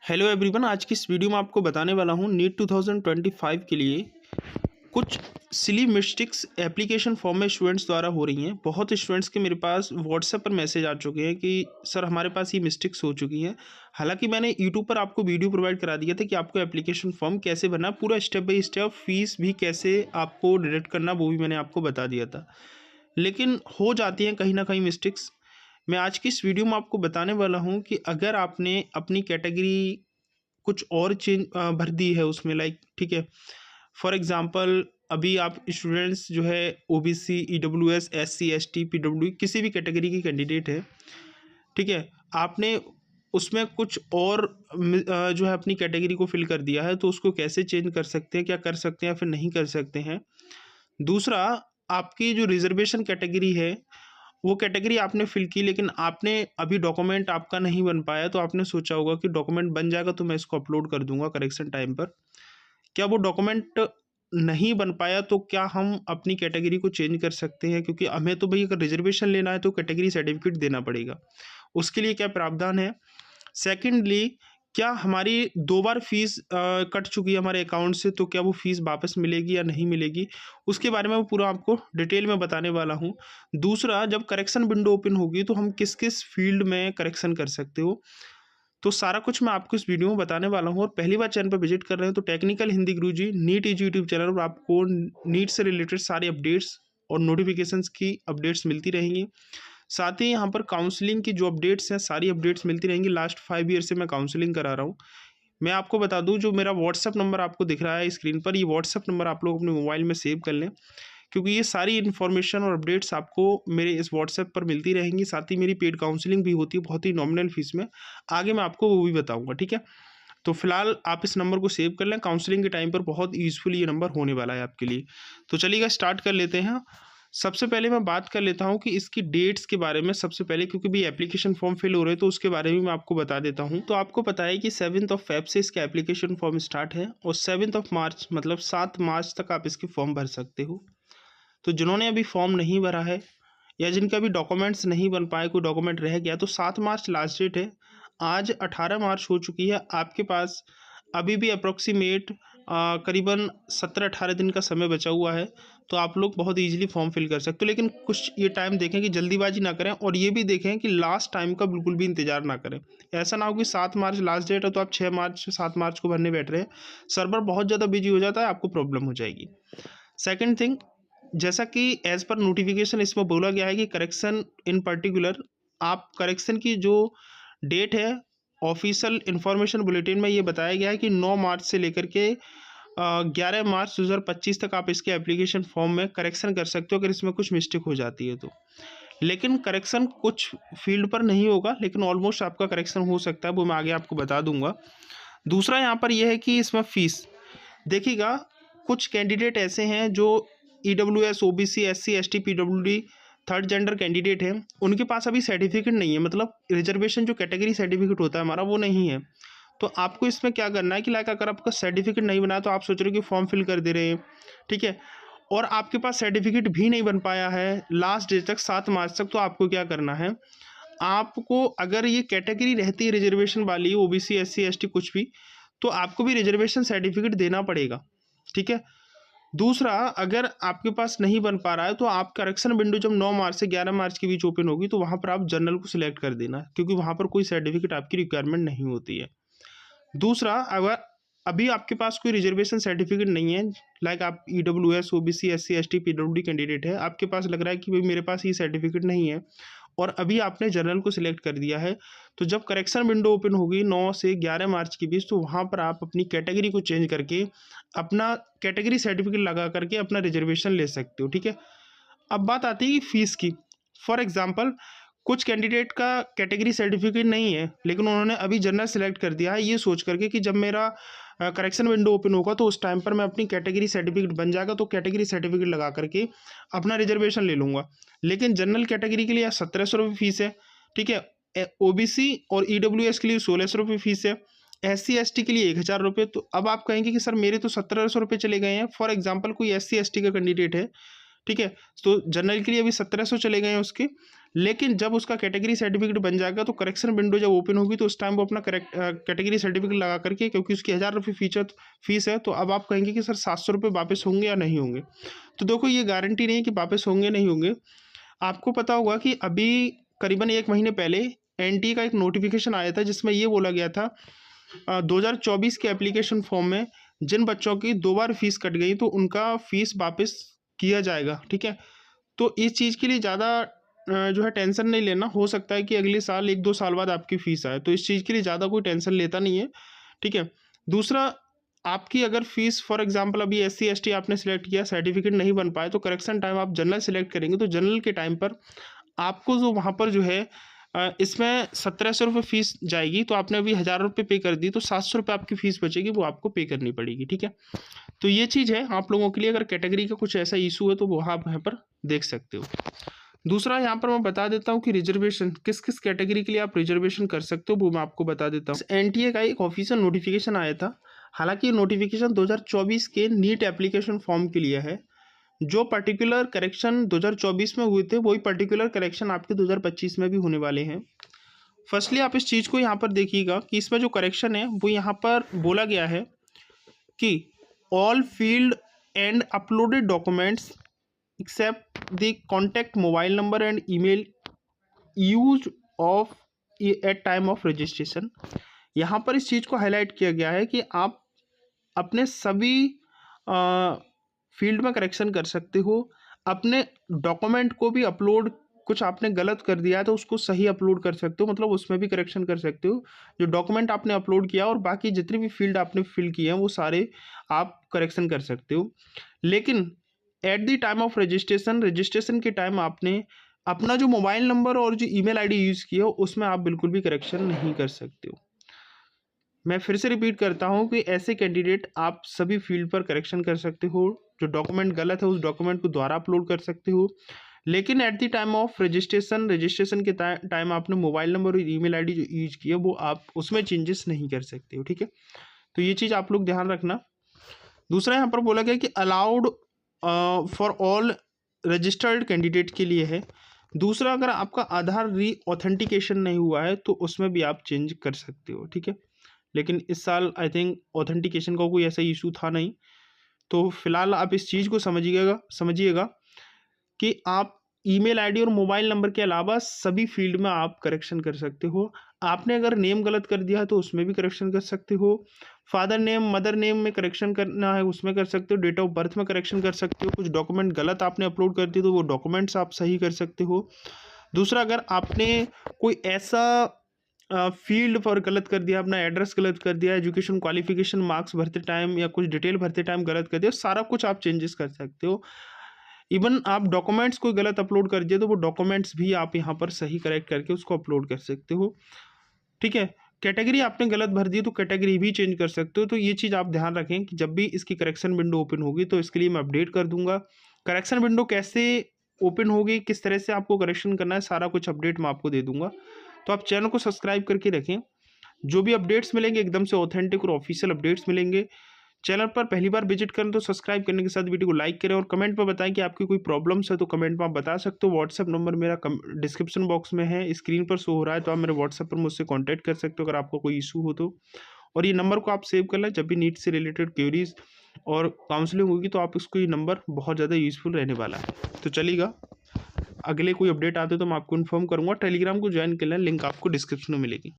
Hello everyone, आज की इस वीडियो में आपको बताने वाला हूँ नीट 2025 के लिए कुछ सिली मिस्टेक्स एप्लीकेशन फॉर्म में स्टूडेंट्स द्वारा हो रही हैं। बहुत स्टूडेंट्स के मेरे पास व्हाट्सएप पर मैसेज आ चुके हैं कि सर हमारे पास ये मिस्टेक्स हो चुकी हैं। हालांकि मैंने यूट्यूब पर आपको वीडियो प्रोवाइड करा दिया था कि आपको एप्लीकेशन फॉर्म कैसे भरना, पूरा स्टेप बाय स्टेप, फीस भी कैसे आपको डिडक्ट करना वो भी मैंने आपको बता दिया था। लेकिन हो जाती हैं कहीं ना कहीं मिस्टेक्स। मैं आज की इस वीडियो में आपको बताने वाला हूं कि अगर आपने अपनी कैटेगरी कुछ और चेंज भर दी है उसमें, लाइक ठीक है, फॉर एग्जांपल अभी आप स्टूडेंट्स जो है OBC, EWS, SC, ST, PW किसी भी कैटेगरी की कैंडिडेट है, ठीक है, आपने उसमें कुछ और जो है अपनी कैटेगरी को फिल कर दिया है, तो उसको कैसे चेंज कर सकते हैं, क्या कर सकते हैं या फिर नहीं कर सकते हैं। दूसरा, आपकी जो रिजर्वेशन कैटेगरी है वो कैटेगरी आपने फिल की, लेकिन आपने अभी डॉक्यूमेंट आपका नहीं बन पाया, तो आपने सोचा होगा कि डॉक्यूमेंट बन जाएगा तो मैं इसको अपलोड कर दूंगा करेक्शन टाइम पर। क्या वो डॉक्यूमेंट नहीं बन पाया तो क्या हम अपनी कैटेगरी को चेंज कर सकते हैं? क्योंकि हमें तो भाई अगर रिजर्वेशन लेना है तो कैटेगरी सर्टिफिकेट देना पड़ेगा। उसके लिए क्या प्रावधान है? सेकेंडली, क्या हमारी 2 बार फीस कट चुकी है हमारे अकाउंट से, तो क्या वो फीस वापस मिलेगी या नहीं मिलेगी, उसके बारे में मैं पूरा आपको डिटेल में बताने वाला हूँ। दूसरा, जब करेक्शन विंडो ओपन होगी तो हम किस किस फील्ड में करेक्शन कर सकते हो, तो सारा कुछ मैं आपको इस वीडियो में बताने वाला हूँ। और पहली बार चैनल पर विजिट कर रहे हैं तो टेक्निकल हिंदी गुरुजी नीट इजी यूट्यूब चैनल पर आपको नीट से रिलेटेड सारी अपडेट्स और नोटिफिकेशंस की अपडेट्स मिलती रहेंगी। साथ ही यहाँ पर काउंसलिंग की जो अपडेट्स हैं सारी अपडेट्स मिलती रहेंगी। लास्ट 5 ईयर से मैं काउंसलिंग करा रहा हूँ। मैं आपको बता दूं, जो मेरा व्हाट्सअप नंबर आपको दिख रहा है स्क्रीन पर, ये व्हाट्सअप नंबर आप लोग अपने मोबाइल में सेव कर लें, क्योंकि ये सारी इन्फॉर्मेशन और अपडेट्स आपको मेरे इस व्हाट्सएप पर मिलती रहेंगी। साथ ही मेरी पेड काउंसलिंग भी होती है बहुत ही नॉमिनल फीस में, आगे मैं आपको वो भी बताऊँगा, ठीक है। तो फिलहाल आप इस नंबर को सेव कर लें, काउंसलिंग के टाइम पर बहुत यूज़फुल ये नंबर होने वाला है आपके लिए। तो चलिएगा स्टार्ट कर लेते हैं। सबसे पहले मैं बात कर लेता हूं कि इसकी डेट्स के बारे में। सबसे पहले क्योंकि भी एप्लीकेशन फॉर्म फिल हो रहे हैं तो उसके बारे में मैं आपको बता देता हूं। तो आपको पता है कि 7 फेब से इसका एप्लीकेशन फॉर्म स्टार्ट है और 7 मार्च मतलब 7 मार्च तक आप इसके फॉर्म भर सकते हो। तो जिन्होंने अभी फॉर्म नहीं भरा है या जिनका भी डॉक्यूमेंट्स नहीं बन पाए, कोई डॉक्यूमेंट रह गया, तो 7 मार्च लास्ट डेट है। आज 18 मार्च हो चुकी है, आपके पास अभी भी अप्रोक्सीमेट करीबन 17-18 दिन का समय बचा हुआ है। तो आप लोग बहुत इजीली फॉर्म फिल कर सकते हो, लेकिन कुछ ये टाइम देखें कि जल्दीबाजी ना करें, और ये भी देखें कि लास्ट टाइम का बिल्कुल भी इंतजार ना करें। ऐसा ना हो कि 7 मार्च लास्ट डेट है तो आप 6 मार्च 7 मार्च को भरने बैठ रहे हैं, सर्वर बहुत ज़्यादा बिजी हो जाता है, आपको प्रॉब्लम हो जाएगी। सेकेंड थिंग, जैसा कि एज पर नोटिफिकेशन इसमें बोला गया है कि करेक्शन इन पर्टिकुलर, आप करेक्शन की जो डेट है ऑफिशियल इंफॉर्मेशन बुलेटिन में ये बताया गया है कि 9 मार्च से लेकर के 11 मार्च 2025 तक आप इसके एप्लीकेशन फॉर्म में करेक्शन कर सकते हो अगर इसमें कुछ मिस्टेक हो जाती है तो। लेकिन करेक्शन कुछ फील्ड पर नहीं होगा, लेकिन ऑलमोस्ट आपका करेक्शन हो सकता है, वो मैं आगे आपको बता दूंगा। दूसरा यहाँ पर यह है कि इसमें फीस देखिएगा, कुछ कैंडिडेट ऐसे हैं जो EWS, OBC, SC, ST, PWD third gender candidate हैं, उनके पास अभी सर्टिफिकेट नहीं है, मतलब रिजर्वेशन जो कैटेगरी सर्टिफिकेट होता है हमारा वो नहीं है। तो आपको इसमें क्या करना है कि लाइक अगर आपका सर्टिफिकेट नहीं बना तो आप सोच रहे हो कि फॉर्म फिल कर दे रहे हैं, ठीक है, और आपके पास सर्टिफिकेट भी नहीं बन पाया है लास्ट डेट तक 7 मार्च तक, तो आपको क्या करना है, आपको अगर ये कैटेगरी रहती है रिजर्वेशन वाली, ओबीसी, एससी, एसटी कुछ भी, तो आपको भी रिजर्वेशन सर्टिफिकेट देना पड़ेगा, ठीक है। दूसरा, अगर आपके पास नहीं बन पा रहा है तो आप करेक्शन विंडो जब 9 मार्च से 11 मार्च के बीच ओपन होगी तो वहाँ पर आप जनरल को सिलेक्ट कर देना, क्योंकि वहाँ पर कोई सर्टिफिकेट आपकी रिक्वायरमेंट नहीं होती है। दूसरा, अगर अभी आपके पास कोई रिजर्वेशन सर्टिफिकेट नहीं है, लाइक आप EWS, OBC, SC, ST, PWD candidate है, आपके पास लग रहा है कि भाई मेरे पास ये सर्टिफिकेट नहीं है और अभी आपने जनरल को सिलेक्ट कर दिया है, तो जब करेक्शन विंडो ओपन होगी 9 से 11 मार्च के बीच, तो वहाँ पर आप अपनी कैटेगरी को चेंज करके अपना कैटेगरी सर्टिफिकेट लगा करके अपना रिजर्वेशन ले सकते हो, ठीक है। अब बात आती है फीस की। फॉर एग्जांपल, कुछ कैंडिडेट का कैटेगरी सर्टिफिकेट नहीं है लेकिन उन्होंने अभी जनरल सेलेक्ट कर दिया है ये सोच करके कि जब मेरा करेक्शन विंडो ओपन होगा तो उस टाइम पर मैं अपनी कैटेगरी सर्टिफिकेट बन जाएगा तो कैटेगरी सर्टिफिकेट लगा करके अपना रिजर्वेशन ले लूँगा। लेकिन जनरल कैटेगरी के लिए 1700 रुपये फीस है, ठीक है, ओबीसी और ईडब्ल्यूएस के लिए 1600 रुपये फीस है, एससी एसटी के लिए 1000 रुपये। तो अब आप कहेंगे कि सर मेरे तो 1700 रुपये चले गए हैं। फॉर एग्जाम्पल कोई एससी एसटी का कैंडिडेट है, ठीक है, तो जनरल के लिए अभी 1700 चले गए हैं उसके, लेकिन जब उसका कैटेगरी सर्टिफिकेट बन जाएगा तो करेक्शन विंडो जब ओपन होगी तो उस टाइम वो अपना कैटेगरी सर्टिफिकेट लगा करके, क्योंकि उसकी 1000 रुपये फीस है, तो अब आप कहेंगे कि सर 700 रुपये वापस होंगे या नहीं होंगे। तो देखो ये गारंटी नहीं है कि वापस होंगे नहीं होंगे। आपको पता होगा कि अभी करीबन 1 महीने पहले एनटीए का एक नोटिफिकेशन आया था जिसमें ये बोला गया था 2024 के एप्लीकेशन फॉर्म में जिन बच्चों की 2 बार फीस कट गई तो उनका फीस वापस किया जाएगा। ठीक है, तो इस चीज़ के लिए ज़्यादा जो है टेंशन नहीं लेना। हो सकता है कि अगले साल 1-2 साल बाद आपकी फ़ीस आए, तो इस चीज़ के लिए ज़्यादा कोई टेंशन लेता नहीं है। ठीक है, दूसरा, आपकी अगर फ़ीस फॉर एग्जांपल अभी एससी एसटी आपने सेलेक्ट किया, सर्टिफिकेट नहीं बन पाए, तो करेक्शन टाइम आप जनरल सेलेक्ट करेंगे तो जनरल के टाइम पर आपको जो वहाँ पर जो है इसमें 1700 रुपये फ़ीस जाएगी, तो आपने अभी 1000 रुपये पे कर दी तो 700 रुपये आपकी फ़ीस बचेगी, वो आपको पे करनी पड़ेगी। ठीक है, तो ये चीज़ है आप लोगों के लिए। अगर कैटेगरी का कुछ ऐसा इशू है तो वो आप यहाँ पर देख सकते हो। दूसरा यहाँ पर मैं बता देता हूँ कि रिजर्वेशन किस किस कैटेगरी के लिए आप रिजर्वेशन कर सकते हो, वो मैं आपको बता देता हूँ। एनटीए का एक ऑफिशियल नोटिफिकेशन आया था, हालांकि नोटिफिकेशन 2024 के नीट एप्लीकेशन फॉर्म के लिए है। जो पर्टिकुलर करेक्शन 2024 में हुए थे वही पर्टिकुलर करेक्शन आपके 2025 में भी होने वाले हैं। फर्स्टली आप इस चीज़ को यहाँ पर देखिएगा कि इसमें जो करेक्शन है वो यहाँ पर बोला गया है कि all field and uploaded documents except the contact mobile number and email use of at time of registration. यहाँ पर इस चीज़ को हाईलाइट किया गया है कि आप अपने सभी फील्ड में करेक्शन कर सकते हो। अपने डॉक्यूमेंट को भी अपलोड, कुछ आपने गलत कर दिया है तो उसको सही अपलोड कर सकते हो, मतलब उसमें भी करेक्शन कर सकते हो। जो डॉक्यूमेंट आपने अपलोड किया और बाकी जितनी भी फील्ड आपने फिल किए हैं वो सारे आप करेक्शन कर सकते हो। लेकिन at the time of registration के टाइम आपने अपना जो मोबाइल नंबर और जो ईमेल आईडी यूज़ किया हो उसमें आप बिल्कुल भी करेक्शन नहीं कर सकते हो। मैं फिर से रिपीट करता हूँ कि ऐसे कैंडिडेट आप सभी फील्ड पर करेक्शन कर सकते हो। जो डॉक्यूमेंट गलत है उस डॉक्यूमेंट को दोबारा अपलोड कर सकते हो, लेकिन at the time of registration के टाइम आपने मोबाइल नंबर और ईमेल आईडी जो यूज किया वो आप उसमें चेंजेस नहीं कर सकते हो। ठीक है, तो ये चीज़ आप लोग ध्यान रखना। दूसरा यहाँ पर बोला गया कि allowed for all registered candidate के लिए है। दूसरा, अगर आपका आधार री ऑथेंटिकेशन नहीं हुआ है तो उसमें भी आप चेंज कर सकते हो। ठीक है, लेकिन इस साल आई थिंक ऑथेंटिकेशन का कोई ऐसा इशू था नहीं, तो फिलहाल आप इस चीज़ को समझिएगा कि आप ईमेल आईडी और मोबाइल नंबर के अलावा सभी फील्ड में आप करेक्शन कर सकते हो। आपने अगर नेम गलत कर दिया है तो उसमें भी करेक्शन कर सकते हो। फादर नेम मदर नेम में करेक्शन करना है उसमें कर सकते हो। डेट ऑफ बर्थ में करेक्शन कर सकते हो। कुछ डॉक्यूमेंट गलत आपने अपलोड कर दिए तो वो डॉक्यूमेंट्स आप सही कर सकते हो। दूसरा, अगर आपने कोई ऐसा फील्ड पर गलत कर दिया, अपना एड्रेस गलत कर दिया, एजुकेशन क्वालिफिकेशन मार्क्स भरते टाइम या कुछ डिटेल भरते टाइम गलत कर दिया, सारा कुछ आप चेंजेस कर सकते हो। इवन आप डॉक्यूमेंट्स कोई गलत अपलोड कर दिए तो वो डॉक्यूमेंट्स भी आप यहाँ पर सही करेक्ट करके उसको अपलोड कर सकते हो। ठीक है, कैटेगरी आपने गलत भर दी तो कैटेगरी भी चेंज कर सकते हो। तो ये चीज़ आप ध्यान रखें कि जब भी इसकी करेक्शन विंडो ओपन होगी तो इसके लिए मैं अपडेट कर दूंगा। करेक्शन विंडो कैसे ओपन होगी, किस तरह से आपको करेक्शन करना है, सारा कुछ अपडेट मैं आपको दे दूंगा। तो आप चैनल को सब्सक्राइब करके रखें। जो भी अपडेट्स मिलेंगे एकदम से ऑथेंटिक और ऑफिशियल अपडेट्स मिलेंगे। चैनल पर पहली बार विजिट करें तो सब्सक्राइब करने के साथ वीडियो को लाइक करें और कमेंट पर बताएं कि आपकी कोई प्रॉब्लम्स है तो कमेंट में आप बता सकते हो। व्हाट्सएप नंबर मेरा डिस्क्रिप्शन बॉक्स में है, स्क्रीन पर शो हो रहा है, तो आप मेरे व्हाट्सएप पर मुझसे कॉन्टैक्ट कर सकते हो अगर आपको कोई इशू हो तो। और ये नंबर को आप सेव कर लें, जब भी नीट से रिलेटेड क्वेरीज और काउंसलिंग होगी तो आप इसको, ये नंबर बहुत ज़्यादा यूजफुल रहने वाला है। तो चलिएगा, अगले कोई अपडेट आते तो मैं आपको इन्फॉर्म करूँगा। टेलीग्राम को ज्वाइन कर लें, लिंक आपको डिस्क्रिप्शन में मिलेगी।